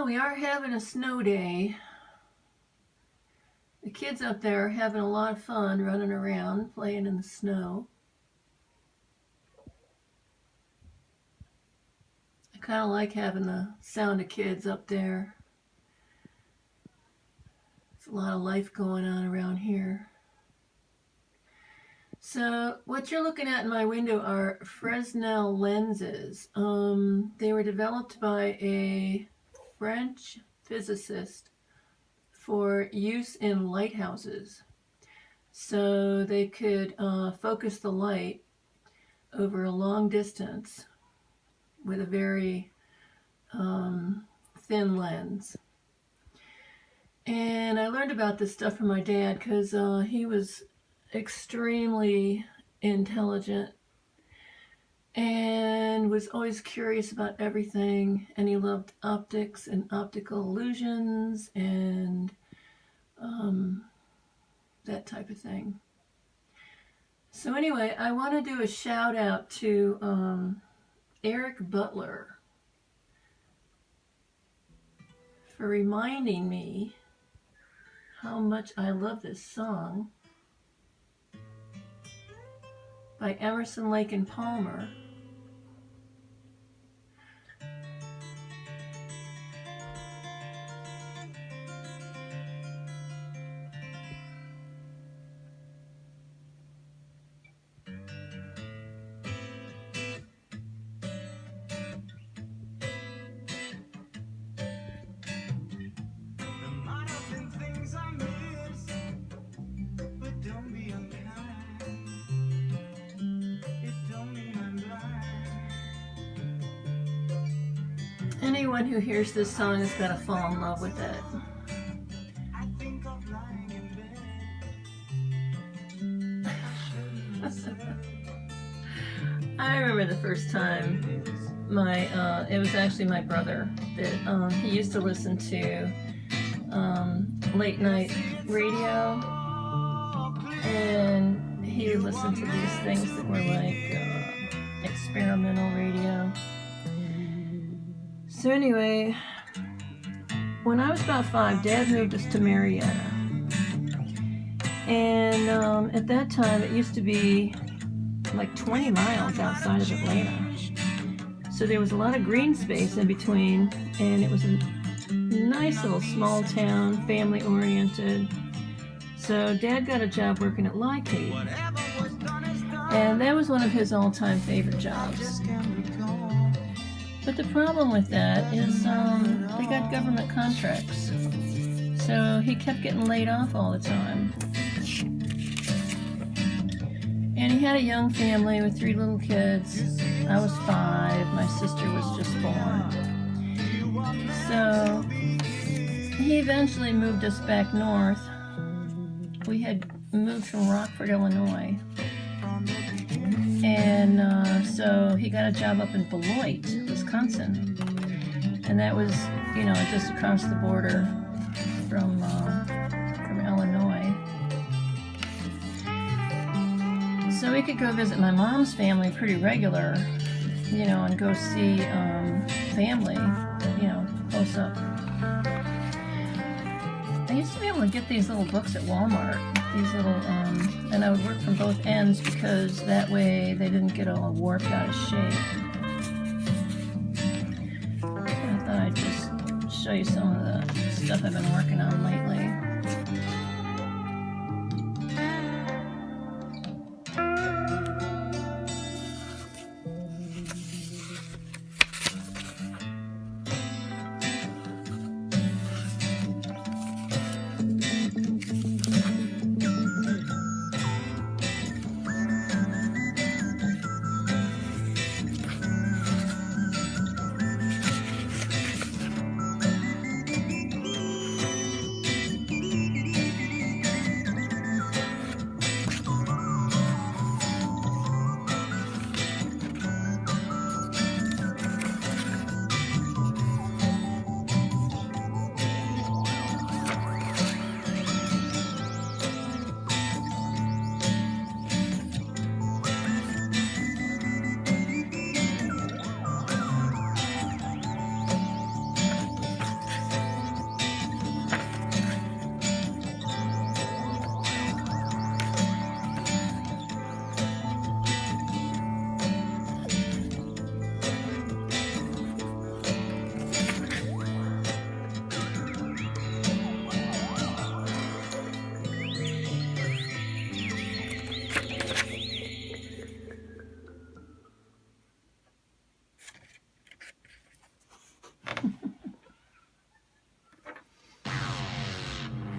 Well, we are having a snow day. The kids up there are having a lot of fun running around, playing in the snow. I kind of like having the sound of kids up there. There's a lot of life going on around here. So what you're looking at in my window are Fresnel lenses. They were developed by a French physicist for use in lighthouses. So they could focus the light over a long distance with a very thin lens. And I learned about this stuff from my dad because he was extremely intelligent and was always curious about everything, and he loved optics and optical illusions and that type of thing. So anyway, I want to do a shout out to Eric Butler for reminding me how much I love this song by Emerson, Lake and Palmer. Anyone who hears this song has got to fall in love with it. I remember the first time it was actually my brother that he used to listen to late night radio, and he would listen to these things that were like experimental radio. So anyway, when I was about 5, Dad moved us to Marietta. And at that time, it used to be like 20 miles outside of Atlanta. So there was a lot of green space in between, and it was a nice little small town, family-oriented. So Dad got a job working at Lycade. And that was one of his all-time favorite jobs. But the problem with that is they got government contracts. So he kept getting laid off all the time. And he had a young family with 3 little kids. I was 5. My sister was just born. So he eventually moved us back north. We had moved from Rockford, Illinois. And so he got a job up in Beloit, Wisconsin. And that was, just across the border from Illinois. So we could go visit my mom's family pretty regular, and go see family, close up. I used to be able to get these little books at Walmart, and I would work from both ends because that way they didn't get all warped out of shape. I thought I'd just show you some of the stuff I've been working on lately.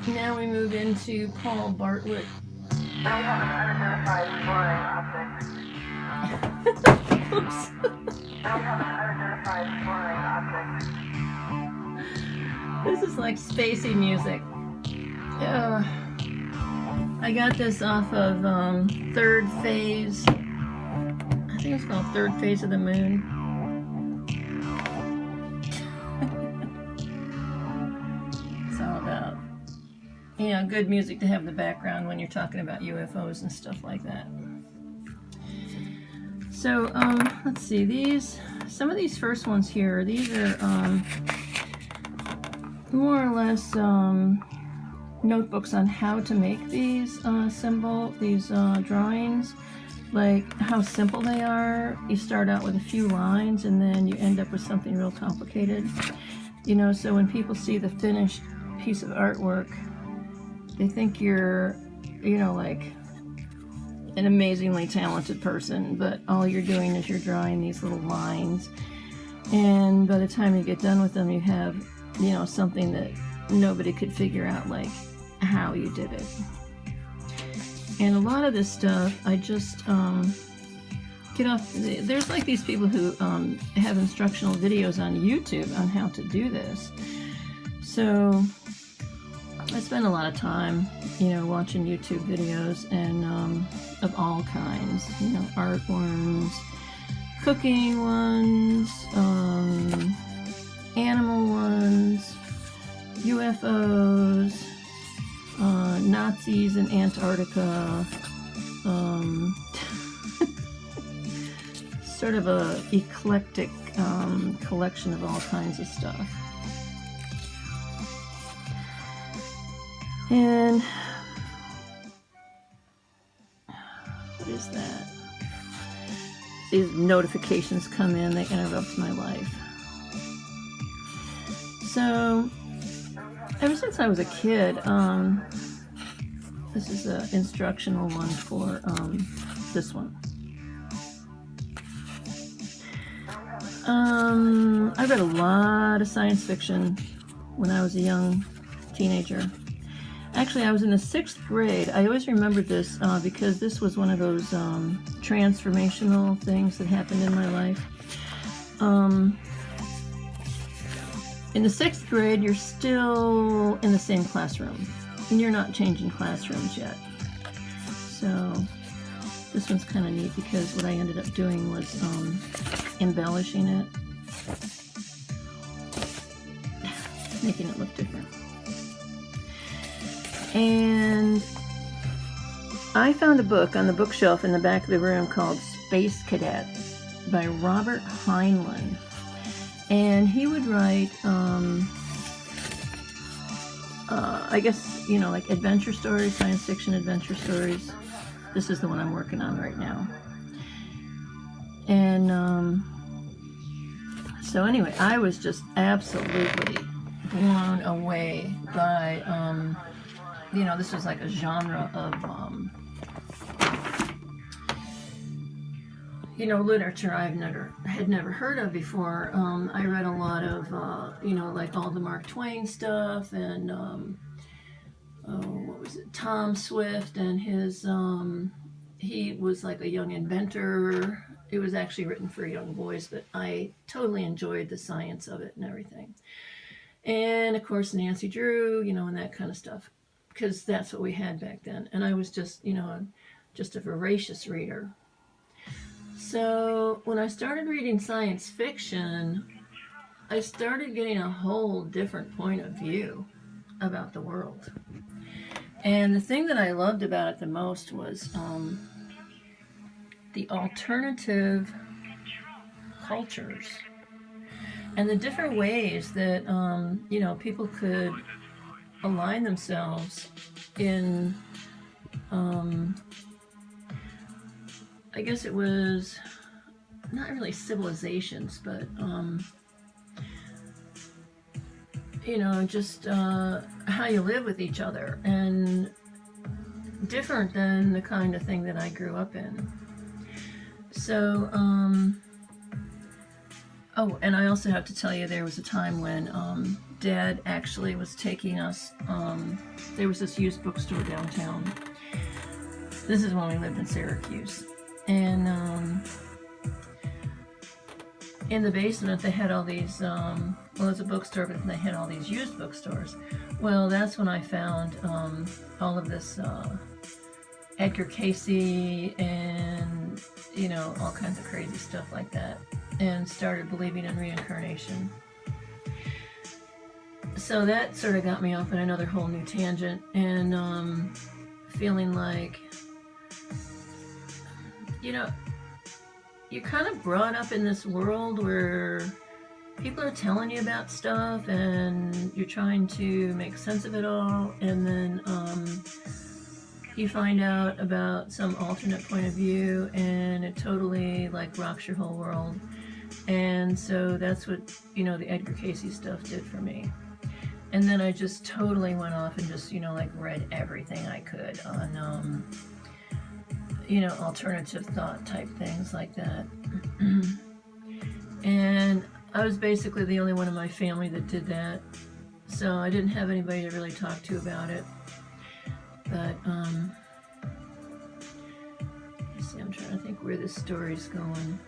Now we move into Paul Bartlett. Now we have an unidentified flying object. Oops. Now we have an unidentified flying object. This is like spacey music. I got this off of Third Phase. I think it's called Third Phase of the Moon. It's all about, you know, good music to have in the background when you're talking about UFOs and stuff like that. So, let's see, some of these first ones here, these are more or less notebooks on how to make these drawings, like how simple they are. You start out with a few lines and then you end up with something real complicated. You know, so when people see the finished piece of artwork, they think you're, you know, like an amazingly talented person, but all you're doing is you're drawing these little lines. And by the time you get done with them, you have, you know, something that nobody could figure out, like, how you did it. And a lot of this stuff, I just get off. There's like these people who have instructional videos on YouTube on how to do this. So I spend a lot of time, you know, watching YouTube videos and of all kinds, you know, art ones, cooking ones, animal ones, UFOs, Nazis in Antarctica, sort of a eclectic collection of all kinds of stuff. And what is that? These notifications come in, they interrupt my life. So ever since I was a kid, this is an instructional one for this one. I read a lot of science fiction when I was a young teenager. Actually, I was in the 6th grade. I always remembered this because this was one of those transformational things that happened in my life. In the 6th grade, you're still in the same classroom, and you're not changing classrooms yet. So this one's kind of neat because what I ended up doing was embellishing it, making it look different. And I found a book on the bookshelf in the back of the room called Space Cadet by Robert Heinlein. And he would write, I guess, you know, like adventure stories, science fiction adventure stories. This is the one I'm working on right now. And so anyway, I was just absolutely blown away by, you know, this was like a genre of, you know, literature I had never heard of before. I read a lot of, you know, like all the Mark Twain stuff and, what was it, Tom Swift and his, he was like a young inventor. It was actually written for young boys, but I totally enjoyed the science of it and everything. And of course, Nancy Drew, you know, and that kind of stuff, because that's what we had back then. And I was just, you know, just a voracious reader. So when I started reading science fiction, I started getting a whole different point of view about the world. And the thing that I loved about it the most was the alternative cultures and the different ways that, you know, people could align themselves in, I guess it was not really civilizations, but, you know, just how you live with each other, and different than the kind of thing that I grew up in. So, oh, and I also have to tell you, there was a time when Dad actually was taking us, there was this used bookstore downtown. This is when we lived in Syracuse. And in the basement they had all these, well, it was a bookstore, but they had all these used bookstores. Well, that's when I found all of this Edgar Casey and, you know, all kinds of crazy stuff like that, and started believing in reincarnation. So that sort of got me off on another whole new tangent, and feeling like, you know, you're kind of brought up in this world where people are telling you about stuff and you're trying to make sense of it all, and then you find out about some alternate point of view and it totally like rocks your whole world. And so that's what, you know, the Edgar Casey stuff did for me. And then I just totally went off and just, you know, like read everything I could on, you know, alternative thought type things like that. And I was basically the only one in my family that did that. So I didn't have anybody to really talk to about it. But, let's see, I'm trying to think where this story's going.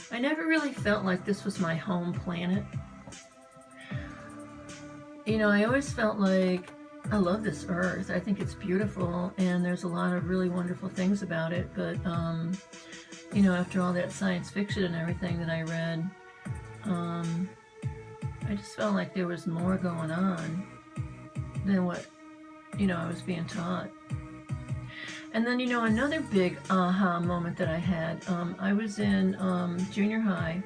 I never really felt like this was my home planet. You know, I always felt like I love this earth. I think it's beautiful and there's a lot of really wonderful things about it. But, you know, after all that science fiction and everything that I read, I just felt like there was more going on than what, you know, I was being taught. And then, you know, another big aha moment that I had, I was in junior high,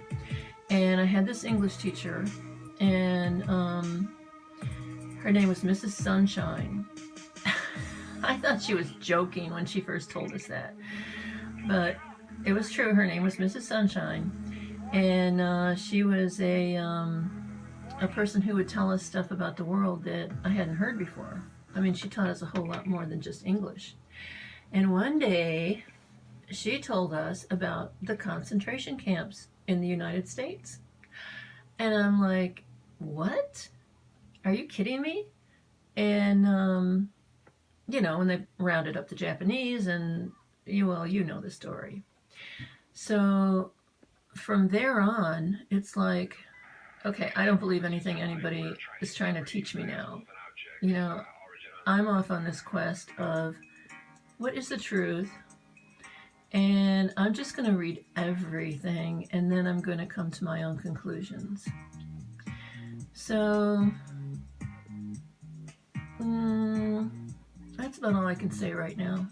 and I had this English teacher, and her name was Mrs. Sunshine. I thought she was joking when she first told us that, but it was true. Her name was Mrs. Sunshine, and she was a person who would tell us stuff about the world that I hadn't heard before. I mean, she taught us a whole lot more than just English. And one day, she told us about the concentration camps in the United States. And I'm like, what? Are you kidding me? And, you know, and they rounded up the Japanese, and, well, you know the story. So from there on, it's like, okay, I don't believe anything anybody is trying to teach me now. You know, I'm off on this quest of what is the truth, and I'm just going to read everything, and then I'm going to come to my own conclusions. So, that's about all I can say right now.